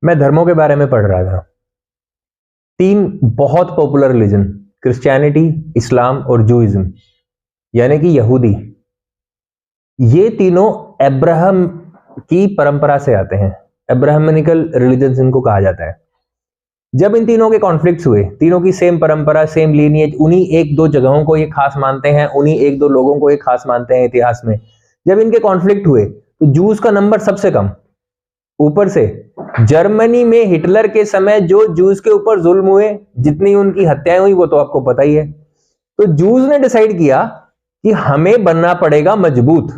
मैं धर्मों के बारे में पढ़ रहा था। 3 बहुत पॉपुलर रिलीजन, क्रिश्चियनिटी, इस्लाम और जूइज्म, यानी कि यहूदी, ये तीनों अब्राहम की परंपरा से आते हैं। अब्राहमिकल रिलीजन इनको कहा जाता है। जब इन तीनों के कॉन्फ्लिक्ट्स हुए, तीनों की सेम परंपरा, सेम लीनिएज, उन्हीं 1-2 जगहों को ये खास मानते हैं, उन्हीं 1-2 लोगों को ये खास मानते हैं इतिहास में। जब इनके कॉन्फ्लिक्ट हुए तो जूस का नंबर सबसे कम। ऊपर से जर्मनी में हिटलर के समय जो जूस के ऊपर जुल्म हुए, जितनी उनकी हत्याएं हुई, वो तो आपको पता ही है। तो जूस ने डिसाइड किया कि हमें बनना पड़ेगा मजबूत।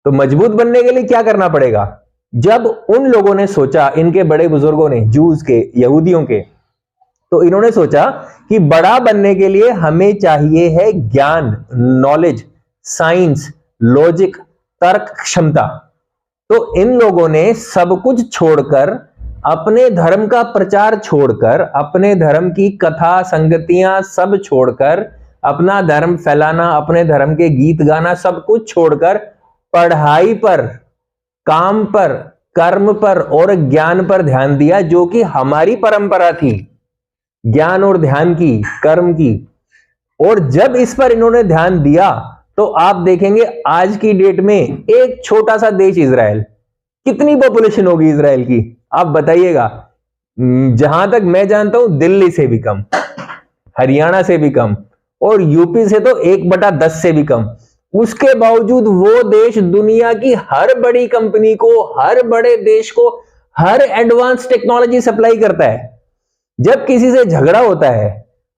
तो मजबूत बनने के लिए क्या करना पड़ेगा? जब उन लोगों ने सोचा, इनके बड़े बुजुर्गों ने, जूस के, यहूदियों के, तो इन्होंने सोचा कि बड़ा बनने के लिए हमें चाहिए है ज्ञान, नॉलेज, साइंस, लॉजिक, तर्क क्षमता। तो इन लोगों ने सब कुछ छोड़कर, अपने धर्म का प्रचार छोड़कर, अपने धर्म की कथा संगतियां सब छोड़कर, अपना धर्म फैलाना, अपने धर्म के गीत गाना, सब कुछ छोड़कर पढ़ाई पर, काम पर, कर्म पर और ज्ञान पर ध्यान दिया, जो कि हमारी परंपरा थी, ज्ञान और ध्यान की, कर्म की। और जब इस पर इन्होंने ध्यान दिया तो आप देखेंगे आज की डेट में एक छोटा सा देश इजराइल, कितनी पॉपुलेशन होगी इजराइल की, आप बताइएगा। जहां तक मैं जानता हूं दिल्ली से भी कम, हरियाणा से भी कम और यूपी से तो 1/10 से भी कम। उसके बावजूद वो देश दुनिया की हर बड़ी कंपनी को, हर बड़े देश को, हर एडवांस टेक्नोलॉजी सप्लाई करता है। जब किसी से झगड़ा होता है,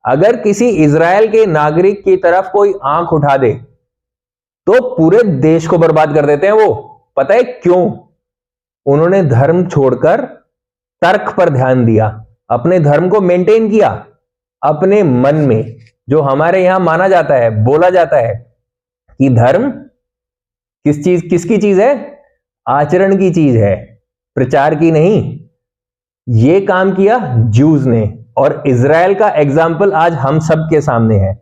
अगर किसी इजराइल के नागरिक की तरफ कोई आंख उठा दे तो पूरे देश को बर्बाद कर देते हैं वो। पता है क्यों? उन्होंने धर्म छोड़कर तर्क पर ध्यान दिया, अपने धर्म को मेंटेन किया। अपने मन में, जो हमारे यहां माना जाता है, बोला जाता है कि धर्म किसकी चीज है? आचरण की चीज है, प्रचार की नहीं। ये काम किया जूस ने, और इजराइल का एग्जाम्पल आज हम सब के सामने है।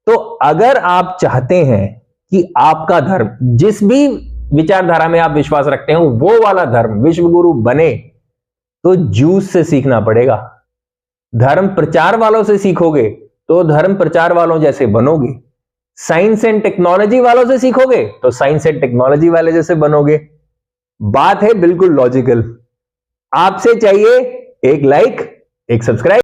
तो अगर आप चाहते हैं कि आपका धर्म, जिस भी विचारधारा में आप विश्वास रखते हो, वो वाला धर्म विश्वगुरु बने, तो जूस से सीखना पड़ेगा। धर्म प्रचार वालों से सीखोगे तो धर्म प्रचार वालों जैसे बनोगे। साइंस एंड टेक्नोलॉजी वालों से सीखोगे तो साइंस एंड टेक्नोलॉजी वाले जैसे बनोगे। बात है बिल्कुल लॉजिकल। आपसे चाहिए एक लाइक, एक सब्सक्राइब।